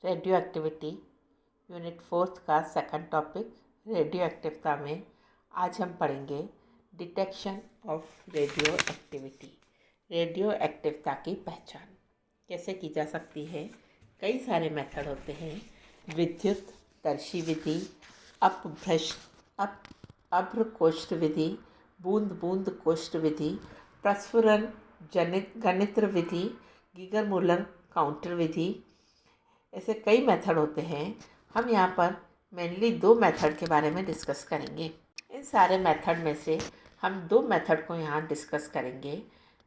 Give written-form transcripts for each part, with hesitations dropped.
Radio activity unit 4 का second topic radio एक्टिवता में आज हम पढ़ेंगे डिटेक्शन ऑफ रेडियो एक्टिविटी। रेडियो एक्टिवता की पहचान कैसे की जा सकती है। कई सारे मेथड होते हैं। विद्युत दर्शी विधि, अभ्रकोष्ठ विधि, बूंद बूंद कोष्ठ विधि, प्रस्फुरन गणित्र विधि, गीगर मूलर काउंटर विधि। ऐसे कई मेथड होते हैं। हम यहाँ पर मेनली 2 मेथड के बारे में डिस्कस करेंगे। इन सारे मेथड में से हम 2 मेथड को यहाँ डिस्कस करेंगे।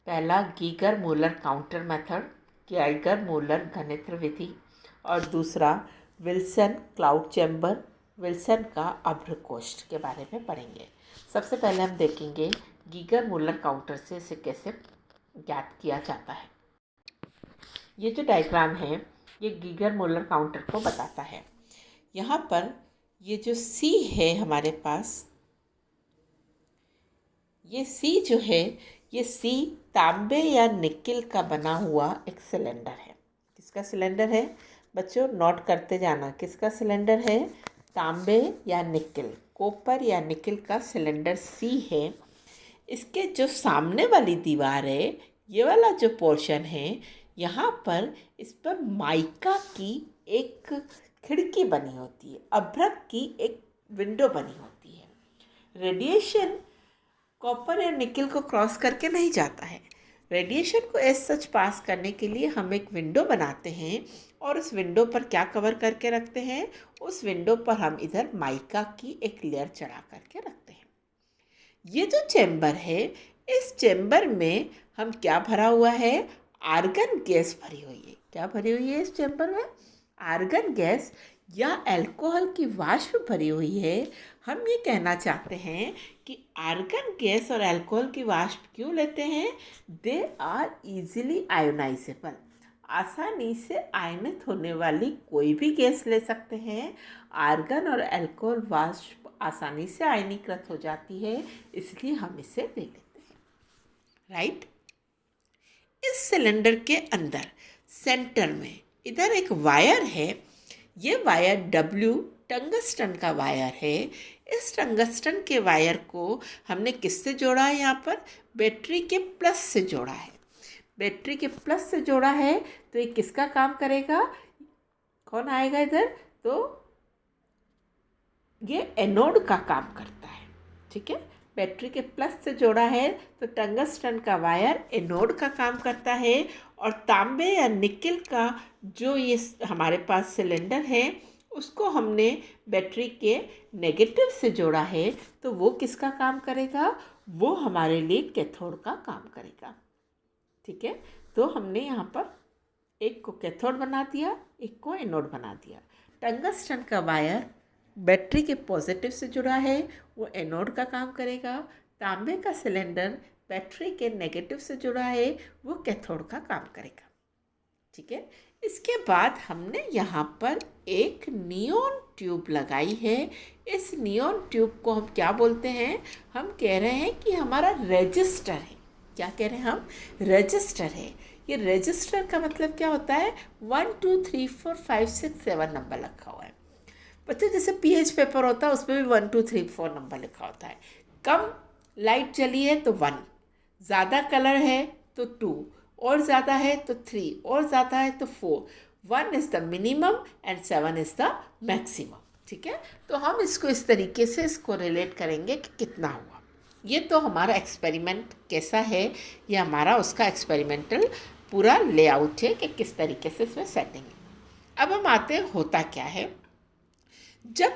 पहला Geiger Müller counter method, Geiger Müller घनित्र विधि, और दूसरा विल्सन क्लाउड चैम्बर, विल्सन का अभ्रकोष्ठ के बारे में पढ़ेंगे। सबसे पहले हम देखेंगे गीगर मूलर काउंटर से इसे कैसे ज्ञात किया जाता है। ये जो डायग्राम है ये गीगर मूलर काउंटर को बताता है। यहाँ पर ये जो C है हमारे पास, ये C जो है ये C तांबे या निकिल का बना हुआ एक सिलेंडर है। किसका सिलेंडर है बच्चों, नोट करते जाना। किसका सिलेंडर है? तांबे या निकिल, कॉपर या निकिल का सिलेंडर C है। इसके जो सामने वाली दीवार है, ये वाला जो पोर्शन है, यहाँ पर इस पर माइका की एक खिड़की बनी होती है, अभ्रक की एक विंडो बनी होती है। रेडिएशन कॉपर या निकिल को क्रॉस करके नहीं जाता है। रेडिएशन को एज सच पास करने के लिए हम एक विंडो बनाते हैं और उस विंडो पर क्या कवर करके रखते हैं? उस विंडो पर हम इधर माइका की एक लेयर चढ़ा करके रखते हैं। ये जो चैम्बर है, इस चैम्बर में हम क्या भरा हुआ है? आर्गन गैस भरी हुई है। क्या भरी हुई है इस चैम्बर में? आर्गन गैस या अल्कोहल की वाष्प भरी हुई है। हम ये कहना चाहते हैं कि आर्गन गैस और अल्कोहल की वाष्प क्यों लेते हैं? दे आर इजीली आयोनाइजेबल, आसानी से आयनित होने वाली कोई भी गैस ले सकते हैं। आर्गन और अल्कोहल वाष्प आसानी से आयनीकृत हो जाती है, इसलिए हम इसे ले लेते हैं। राइट। इस सिलेंडर के अंदर सेंटर में इधर एक वायर है। ये वायर W टंगस्टन का वायर है। इस टंगस्टन के वायर को हमने किससे जोड़ा है? यहाँ पर बैटरी के प्लस से जोड़ा है। बैटरी के प्लस से जोड़ा है तो ये किसका काम करेगा? कौन आएगा इधर? तो ये एनोड का काम करता है। ठीक है, बैटरी के प्लस से जोड़ा है तो टंगस्टन का वायर एनोड का काम करता है, और तांबे या निकिल का जो ये हमारे पास सिलेंडर है उसको हमने बैटरी के नेगेटिव से जोड़ा है, तो वो किसका काम करेगा? वो हमारे लिए कैथोड का काम करेगा। ठीक है, तो हमने यहाँ पर एक को कैथोड बना दिया, एक को एनोड बना दिया। टंगस्टन का वायर बैटरी के पॉजिटिव से जुड़ा है, वो एनोड का काम करेगा। तांबे का सिलेंडर बैटरी के नेगेटिव से जुड़ा है, वो कैथोड का काम करेगा। ठीक है, इसके बाद हमने यहाँ पर एक नियॉन ट्यूब लगाई है। इस नियॉन ट्यूब को हम क्या बोलते हैं? हम कह रहे हैं कि हमारा रजिस्टर है। क्या कह रहे हैं हम? रजिस्टर है। ये रजिस्टर का मतलब क्या होता है? 1 2 3 4 5 6 7 नंबर लिखा हुआ है। बच्चे जैसे पीएच पेपर होता है उसमें भी 1 2 3 4 नंबर लिखा होता है। कम लाइट चली है तो 1, ज़्यादा कलर है तो 2, और ज़्यादा है तो 3, और ज़्यादा है तो 4। 1 is the minimum and 7 is the maximum. ठीक है, तो हम इसको इस तरीके से इसको रिलेट करेंगे कि कितना हुआ। ये तो हमारा एक्सपेरिमेंट कैसा है, ये हमारा उसका एक्सपेरिमेंटल पूरा लेआउट है कि किस तरीके से इसमें सेटिंग है। अब हम आते हैं होता क्या है। जब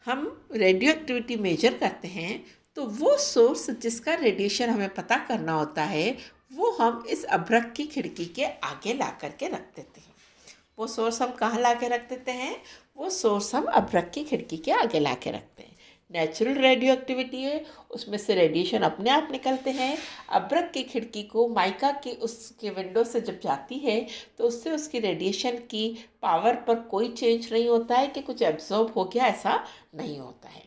हम रेडियो एक्टिविटी मेजर करते हैं तो वो सोर्स जिसका रेडिएशन हमें पता करना होता है, वो हम इस अभ्रक की खिड़की के आगे ला करके रख देते हैं। वो सोर्स हम कहाँ ला के रख देते हैं? वो सोर्स हम अभ्रक की खिड़की के आगे ला के रखते हैं। नेचुरल रेडियो एक्टिविटी है, उसमें से रेडिएशन अपने आप निकलते हैं। अभ्रक की खिड़की को माइका की उसके विंडो से जब जाती है तो उससे उसकी रेडिएशन की पावर पर कोई चेंज नहीं होता है कि कुछ एब्जॉर्ब हो गया, ऐसा नहीं होता है।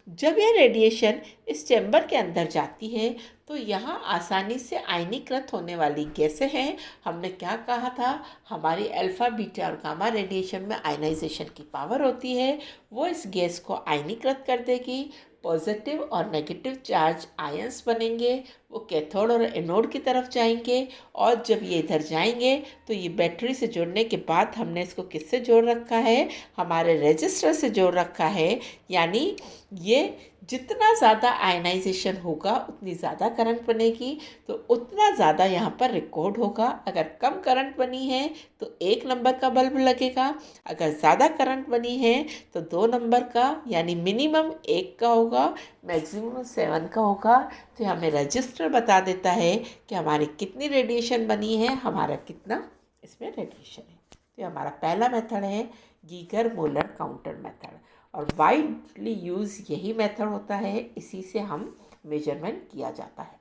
जब यह रेडिएशन इस चैम्बर के अंदर जाती है तो यहाँ आसानी से आयनीकृत होने वाली गैसें हैं। हमने क्या कहा था, हमारी अल्फ़ा बीटा और गामा रेडिएशन में आयनाइजेशन की पावर होती है, वो इस गैस को आयनीकृत कर देगी। पॉजिटिव और नेगेटिव चार्ज आयंस बनेंगे, वो कैथोड और एनोड की तरफ जाएंगे, और जब ये इधर जाएंगे तो ये बैटरी से जुड़ने के बाद हमने इसको किससे जोड़ रखा है, हमारे रजिस्टर से जोड़ रखा है। यानी ये जितना ज़्यादा आयनाइजेशन होगा उतनी ज़्यादा करंट बनेगी, तो उतना ज़्यादा यहाँ पर रिकॉर्ड होगा। अगर कम करंट बनी है तो 1 नंबर का बल्ब लगेगा, अगर ज़्यादा करंट बनी है तो 2 नंबर का, यानी मिनिमम 1 का होगा, मैक्सिमम 7 का होगा। तो हमें रजिस्टर बता देता है कि हमारी कितनी रेडिएशन बनी है, हमारा कितना इसमें रेडिएशन है। तो हमारा पहला मेथड है गीगर मोलर काउंटर मेथड, और वाइडली यूज़ यही मेथड होता है, इसी से हम मेजरमेंट किया जाता है।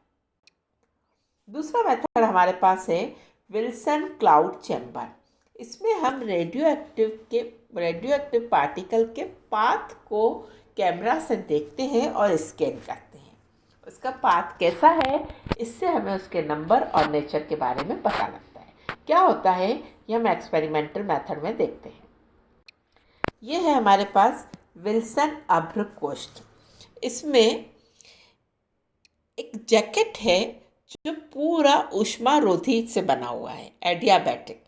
दूसरा मेथड हमारे पास है विल्सन क्लाउड चैम्बर। इसमें हम रेडियो एक्टिव पार्टिकल के पाथ को कैमरा से देखते हैं और स्कैन करते हैं। उसका पाथ कैसा है, इससे हमें उसके नंबर और नेचर के बारे में पता लगता है। क्या होता है ये हम एक्सपेरिमेंटल मेथड में देखते हैं। ये है हमारे पास विल्सन अभ्र कोष्ठ। इसमें एक जैकेट है जो पूरा ऊष्मारोधी से बना हुआ है, adiabatic.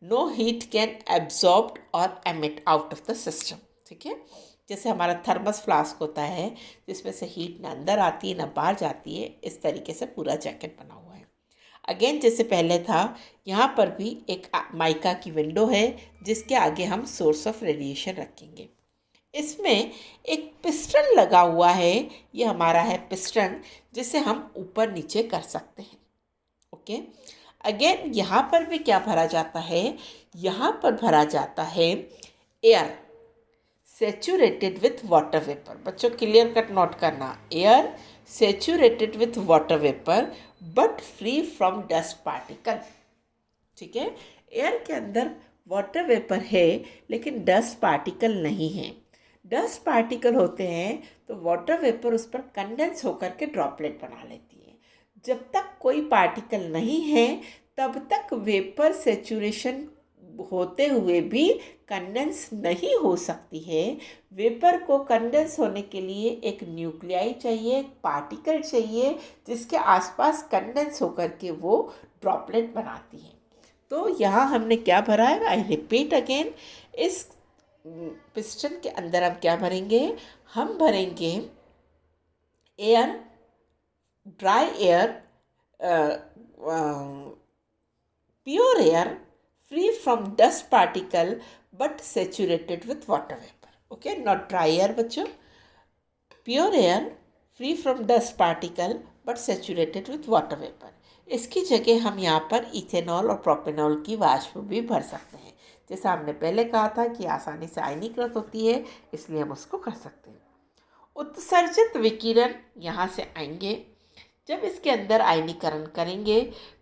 No heat can absorb और emit out of the system. ठीक है, जैसे हमारा थर्मस फ्लास्क होता है जिसमें से हीट ना अंदर आती है ना बाहर जाती है, इस तरीके से पूरा जैकेट बना हुआ है। अगेन जैसे पहले था, यहाँ पर भी एक माइका की विंडो है जिसके आगे हम सोर्स ऑफ रेडिएशन रखेंगे। इसमें एक पिस्टन लगा हुआ है, ये हमारा है पिस्टन, जिसे हम ऊपर नीचे कर सकते हैं। ओके, अगेन यहाँ पर भी क्या भरा जाता है, यहाँ पर भरा जाता है air saturated with water vapour. बच्चों क्लियर कट नोट करना, air saturated with water vapour but free from dust particle. ठीक है, एयर के अंदर वाटर वेपर है लेकिन डस्ट पार्टिकल नहीं है। डस्ट पार्टिकल होते हैं तो वाटर वेपर उस पर कंडेंस होकर के ड्रॉपलेट बना लेती है। जब तक कोई पार्टिकल नहीं है तब तक वेपर सेचुरेशन होते हुए भी कंडेंस नहीं हो सकती है। वेपर को कंडेंस होने के लिए एक न्यूक्लियाई चाहिए, एक पार्टिकल चाहिए जिसके आसपास कंडेंस होकर के वो ड्रॉपलेट बनाती है। तो यहाँ हमने क्या भरा है, आई रिपीट अगेन, इस पिस्टन के अंदर हम क्या भरेंगे, हम भरेंगे air, dry air, pure air free from dust particle but saturated with water vapour. Okay, not dry air बच्चों, pure air free from dust particle but saturated with water vapour. इसकी जगह हम यहाँ पर इथेनॉल और प्रोपेनॉल की वाष्प भी भर सकते हैं। जैसा हमने पहले कहा था कि आसानी से आयनीकृत होती है, इसलिए हम उसको कर सकते हैं। उत्सर्जित विकिरण यहाँ से आएंगे, जब इसके अंदर आयनीकरण करेंगे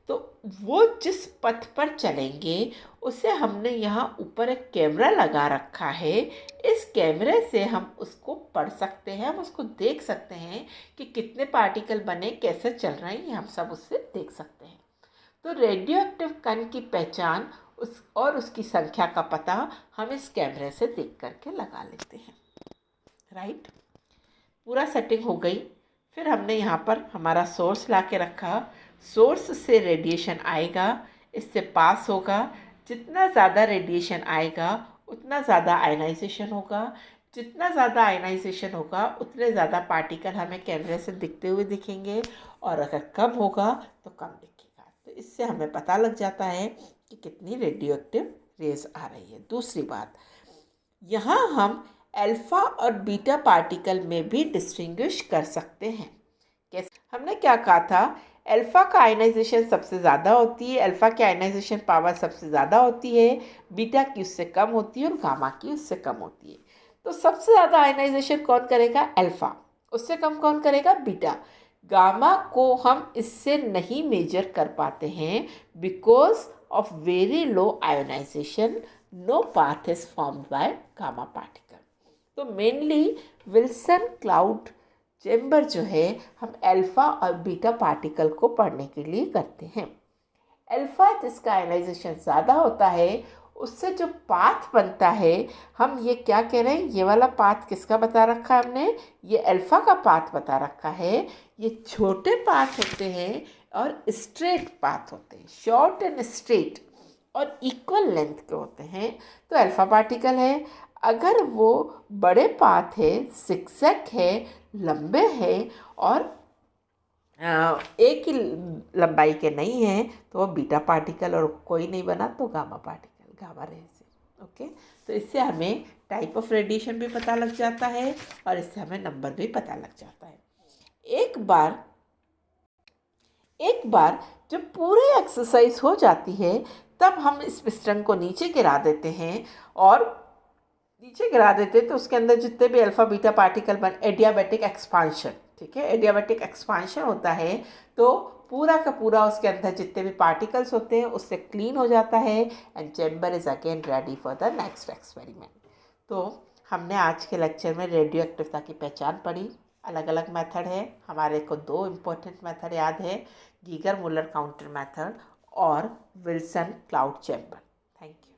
तो वो जिस पथ पर चलेंगे उसे हमने यहाँ ऊपर एक कैमरा लगा रखा है। इस कैमरे से हम उसको पढ़ सकते हैं, हम उसको देख सकते हैं कि कितने पार्टिकल बने, कैसे चल रहे हैं, ये हम सब उससे देख सकते हैं। तो रेडियो एक्टिव कण की पहचान और उसकी संख्या का पता हम इस कैमरे से देख करके लगा लेते हैं। राइट, पूरा सेटिंग हो गई। फिर हमने यहाँ पर हमारा सोर्स ला के रखा, सोर्स से रेडिएशन आएगा, इससे पास होगा। जितना ज़्यादा रेडिएशन आएगा उतना ज़्यादा आयनाइजेशन होगा, जितना ज़्यादा आयनाइजेशन होगा उतने ज़्यादा पार्टिकल हमें कैमरे से दिखते हुए दिखेंगे, और अगर कम होगा तो कम दिखेगा। तो इससे हमें पता लग जाता है कि कितनी रेडियो एक्टिव रेज आ रही है। दूसरी बात, यहाँ हम अल्फ़ा और बीटा पार्टिकल में भी डिस्टिंग्विश कर सकते हैं। कैसे? हमने क्या कहा था, अल्फ़ा का आयनाइजेशन सबसे ज़्यादा होती है, अल्फ़ा की आयनाइजेशन पावर सबसे ज़्यादा होती है, बीटा की उससे कम होती है और गामा की उससे कम होती है। तो सबसे ज़्यादा आयनाइजेशन कौन करेगा, अल्फ़ा, उससे कम कौन करेगा, बीटा। गामा को हम इससे नहीं मेजर कर पाते हैं because of very low ionisation, no path is formed by gamma particle. तो मेनली विल्सन क्लाउड चैम्बर जो है हम अल्फ़ा और बीटा पार्टिकल को पढ़ने के लिए करते हैं। अल्फ़ा जिसका आयनाइजेशन ज़्यादा होता है उससे जो पाथ बनता है, हम ये क्या कह रहे हैं, ये वाला पाथ किसका बता रखा है हमने, ये अल्फ़ा का पाथ बता रखा है। ये छोटे पाथ होते हैं और स्ट्रेट पाथ होते हैं, शॉर्ट एंड स्ट्रेट और इक्वल लेंथ के होते हैं, तो अल्फ़ा पार्टिकल है। अगर वो बड़े पाथ है, सिक्सैक है, लंबे हैं और एक ही लंबाई के नहीं हैं, तो वो बीटा पार्टिकल, और कोई नहीं बना तो गामा पार्टिकल, गामा रे से। ओके, तो इससे हमें टाइप ऑफ रेडिएशन भी पता लग जाता है और इससे हमें नंबर भी पता लग जाता है। एक बार जब पूरी एक्सरसाइज हो जाती है तब हम इस पिस्टन को नीचे गिरा देते हैं, और नीचे गिरा देते हैं तो उसके अंदर जितने भी alpha beta particle adiabatic expansion, ठीक है, एडियाबैटिक एक्सपांशन होता है, तो पूरा का पूरा उसके अंदर जितने भी पार्टिकल्स होते हैं उससे क्लीन हो जाता है and chamber is again ready for the next experiment. तो हमने आज के लेक्चर में रेडियो एक्टिवता की पहचान पढ़ी। अलग अलग मेथड है, हमारे को 2 इम्पोर्टेंट मेथड याद है, गीगर मुलर काउंटर मेथड और Wilson cloud chamber. Thank you.